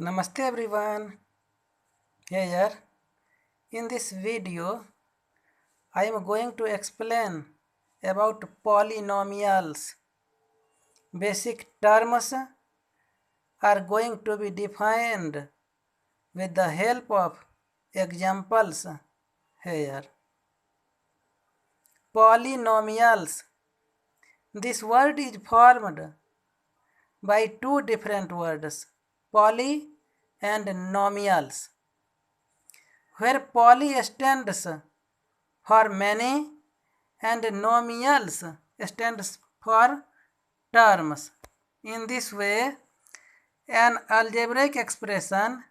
Namaste everyone. Here in this video I am going to explain about polynomials. Basic terms are going to be defined with the help of examples here. Polynomials. This word is formed by two different words, poly and nomials, where poly stands for many and nomials stands for terms. In this way, an algebraic expression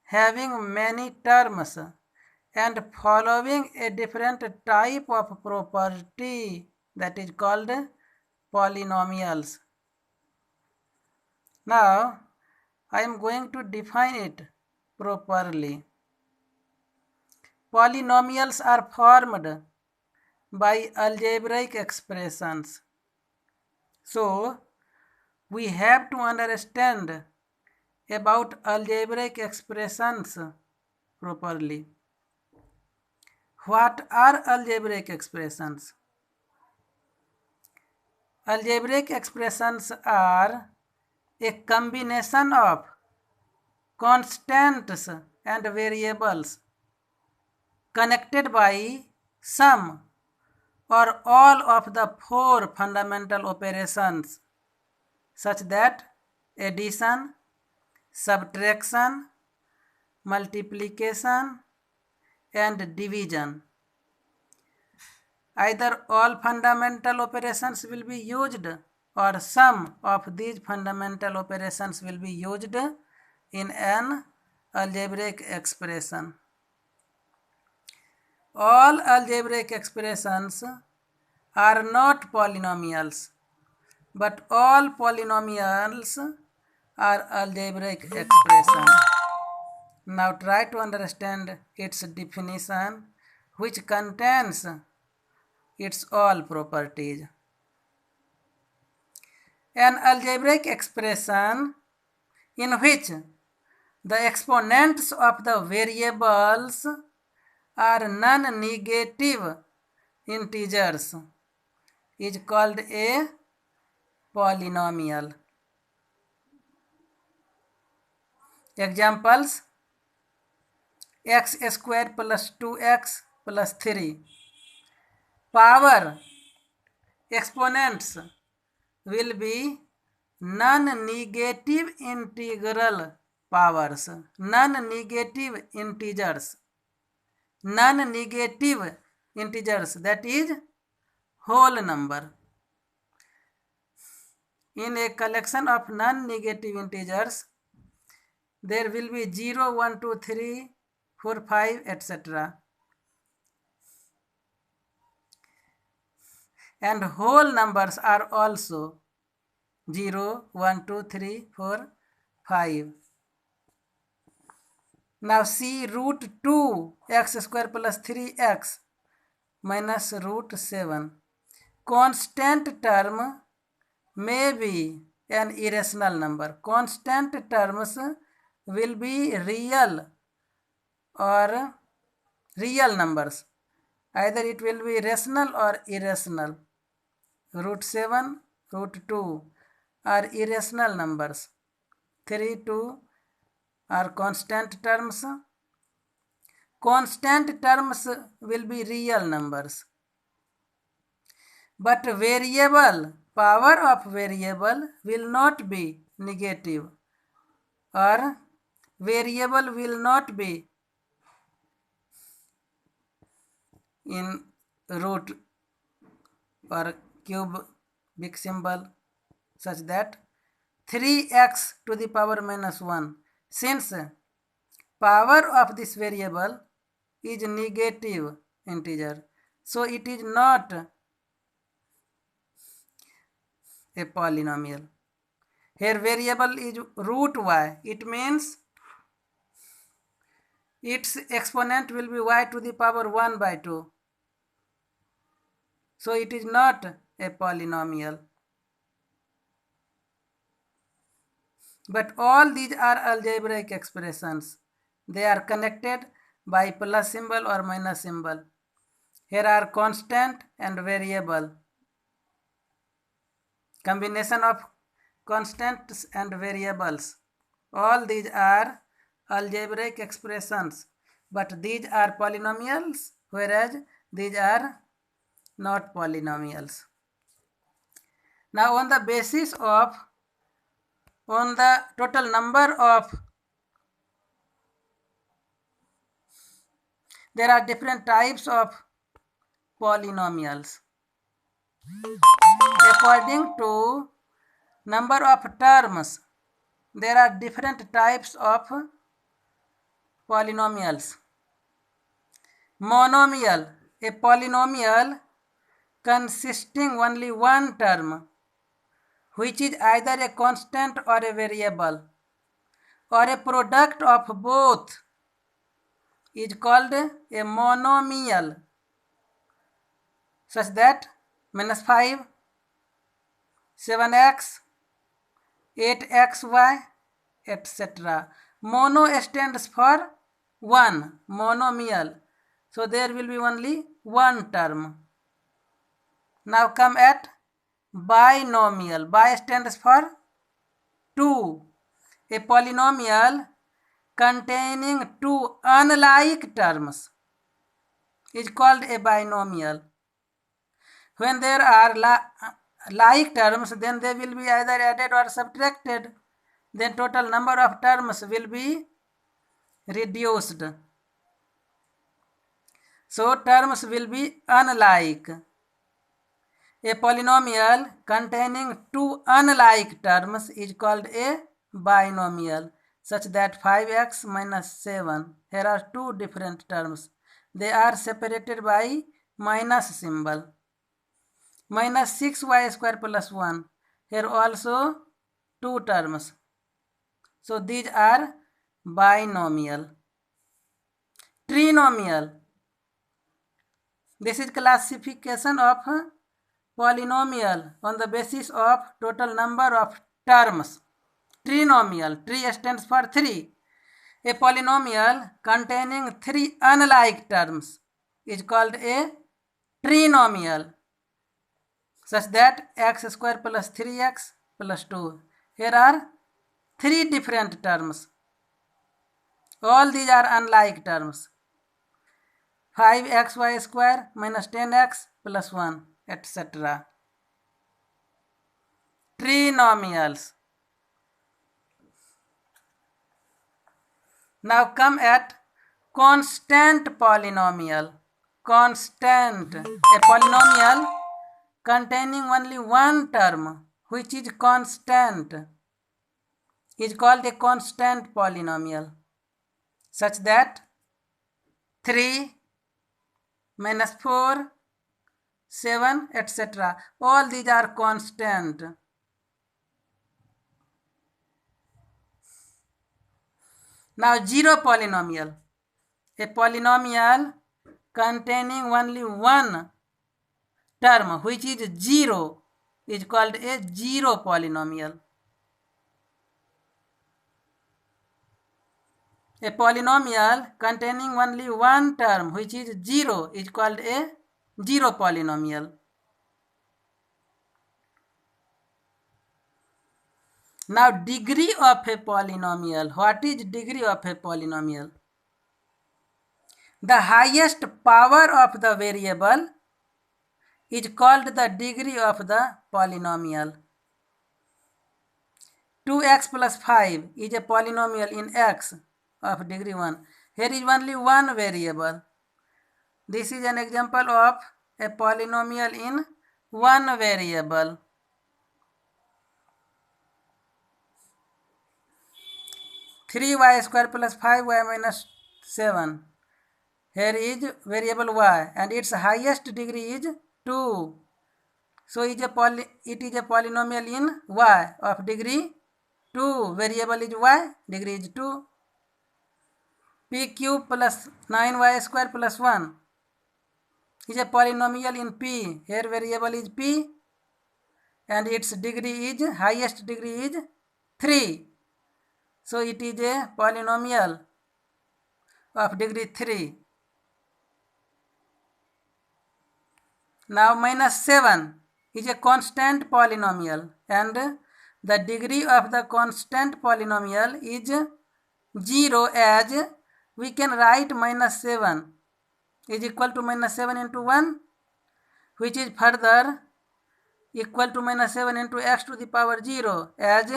having many terms and following a different type of property, that is called polynomials. Now, I am going to define it properly. Polynomials are formed by algebraic expressions. So, we have to understand about algebraic expressions properly. What are algebraic expressions? Algebraic expressions are a combination of constants and variables connected by some or all of the four fundamental operations, such that addition, subtraction, multiplication, and division. Either all fundamental operations will be used or some of these fundamental operations will be used in an algebraic expression. All algebraic expressions are not polynomials, but all polynomials are algebraic expressions. Now try to understand its definition, which contains its all properties. An algebraic expression in which the exponents of the variables are non-negative integers is called a polynomial. Examples: x square plus 2x plus 3. Power exponents will be non-negative integral powers, non-negative integers. Non-negative integers, that is whole number. In a collection of non-negative integers, there will be 0, 1, 2, 3, 4, 5, etc. And whole numbers are also 0, 1, 2, 3, 4, 5. Now see root 2 x square plus 3x minus root 7. Constant term may be an irrational number. Constant terms will be real or real numbers. Either it will be rational or irrational. Root 7, root 2 are irrational numbers. 3, 2 are constant terms. Constant terms will be real numbers. But variable, power of variable will not be negative, or variable will not be in root or cubic symbol, such that 3x to the power minus 1, since power of this variable is negative integer, so it is not a polynomial. Here variable is root y, it means its exponent will be y to the power 1 by 2. So it is not a polynomial. but all these are algebraic expressions. They are connected by plus symbol or minus symbol. Here are constant and variable. Combination of constants and variables. All these are algebraic expressions, but these are polynomials, whereas these are not polynomials. Now on the basis of the total number of, there are different types of polynomials. According to number of terms, there are different types of polynomials. Monomial, a polynomial consisting only one term, which is either a constant or a variable, or a product of both, is called a monomial, such that -5, 7x, 8xy, etc. Mono stands for one, monomial. So there will be only one term. Now come at binomial. Bi stands for two. A polynomial containing two unlike terms is called a binomial. When there are like terms, then they will be either added or subtracted. Then total number of terms will be reduced. So terms will be unlike. A polynomial containing two unlike terms is called a binomial, such that 5x minus 7. Here are two different terms. They are separated by minus symbol. Minus 6y square plus 1. Here also two terms. So these are binomial. Trinomial. This is classification of polynomial on the basis of total number of terms. Trinomial. Tri stands for 3. A polynomial containing three unlike terms is called a trinomial, such that x square plus 3x plus 2. Here are three different terms. All these are unlike terms. 5xy square minus 10x plus 1, etc. Trinomials. Now come at constant polynomial. Constant, a polynomial containing only one term, which is constant, is called a constant polynomial, such that 3 minus 4, 7, etc. All these are constant. Now zero polynomial. A polynomial containing only one term, which is 0, is called a zero polynomial. A polynomial containing only one term, which is 0, is called a zero polynomial. Now degree of a polynomial. What is degree of a polynomial? The highest power of the variable is called the degree of the polynomial. 2x plus 5 is a polynomial in x of degree 1. Here is only one variable. This is an example of a polynomial in one variable. Three y square plus 5y minus 7. Here is variable y and its highest degree is 2. So it is a polynomial in y of degree 2. Variable is y, degree is 2. P cube plus 9y square plus 1 is a polynomial in p. Here variable is p and its degree is, highest degree is 3. So it is a polynomial of degree 3. Now minus 7 is a constant polynomial, and the degree of the constant polynomial is 0, as we can write minus 7 is equal to minus 7 into 1, which is further equal to minus 7 into x to the power 0, as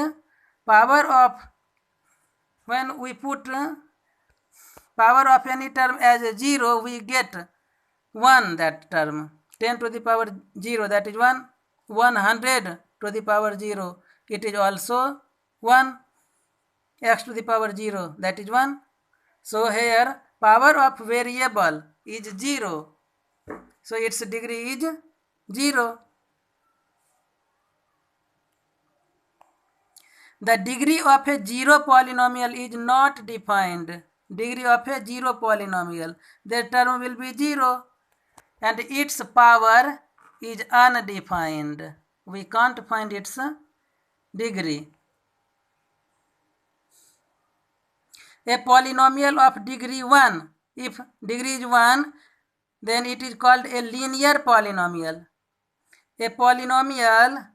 power of, when we put power of any term as 0, we get 1 that term. 10 to the power 0, that is 1. 100 to the power 0, it is also 1. X to the power 0, that is 1. So here power of variable is 0. So its degree is 0. The degree of a zero polynomial is not defined. Degree of a zero polynomial, the term will be 0, and its power is undefined. We can't find its degree. A polynomial of degree 1, if degree is 1, then it is called a linear polynomial. A polynomial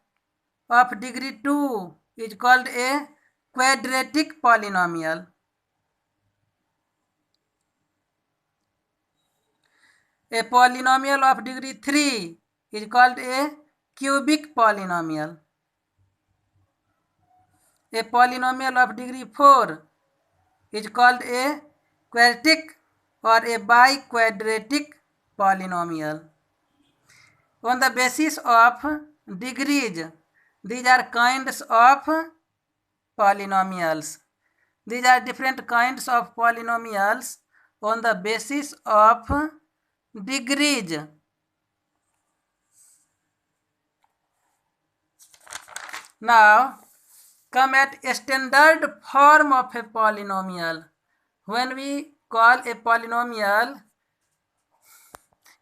of degree 2 is called a quadratic polynomial. A polynomial of degree 3 is called a cubic polynomial. A polynomial of degree 4 is called a quadratic or a biquadratic polynomial. On the basis of degrees, these are kinds of polynomials. These are different kinds of polynomials on the basis of degrees. Now come at a standard form of a polynomial. When we call a polynomial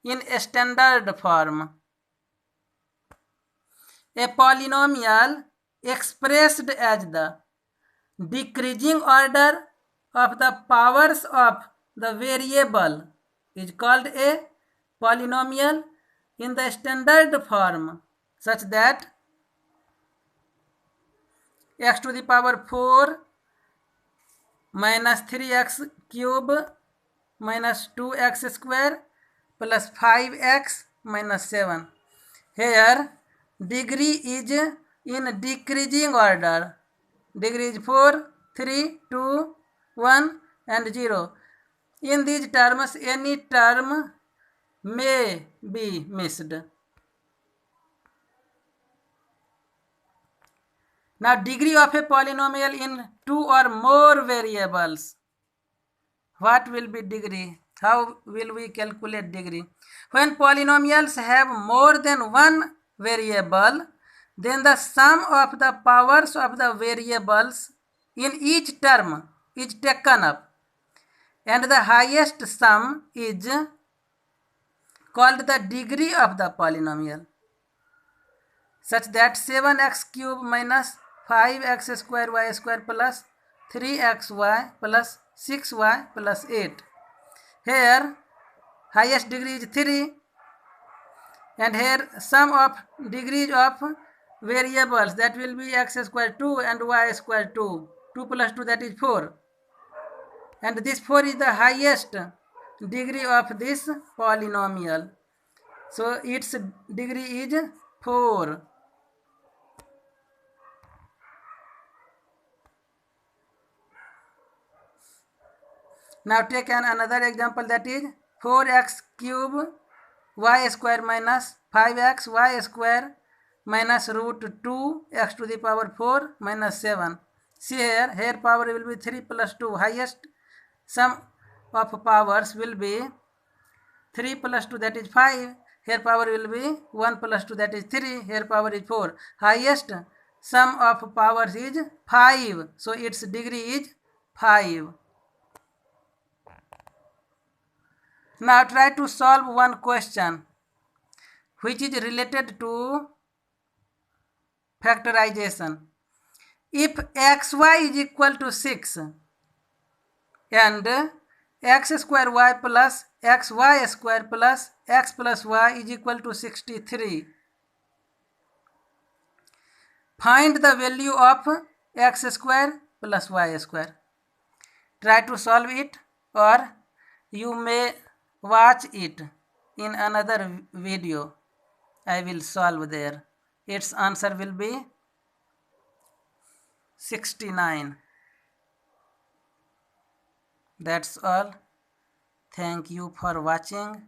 in a standard form, a polynomial expressed as the decreasing order of the powers of the variable is called a polynomial in the standard form, such that x to the power 4 minus 3x cube minus 2x square plus 5x minus 7. Here degree is in decreasing order. Degree is 4, 3, 2, 1 and 0. In these terms, any term may be missed. Now degree of a polynomial in 2 or more variables. What will be degree? How will we calculate degree? When polynomials have more than one variable, then the sum of the powers of the variables in each term is taken up, and the highest sum is called the degree of the polynomial, such that 7x cube minus 5x square y square plus 3xy plus 6y plus 8. Here highest degree is 3, and here sum of degrees of variables, that will be x square 2 and y square 2. 2 plus 2, that is 4. And this 4 is the highest degree of this polynomial. So its degree is 4. Now take another example, that is 4x cube y square minus 5x y square minus root 2 x to the power 4 minus 7. See here power will be 3 plus 2. Highest sum of powers will be 3 plus 2, that is 5. Here power will be 1 plus 2, that is 3. Here power is 4. Highest sum of powers is 5. So its degree is 5. Now try to solve one question which is related to factorization. if xy is equal to 6 and x square y plus xy square plus x plus y is equal to 63, find the value of x square plus y square. Try to solve it, or you may watch it in another video. I will solve there. Its answer will be 69. That's all. Thank you for watching.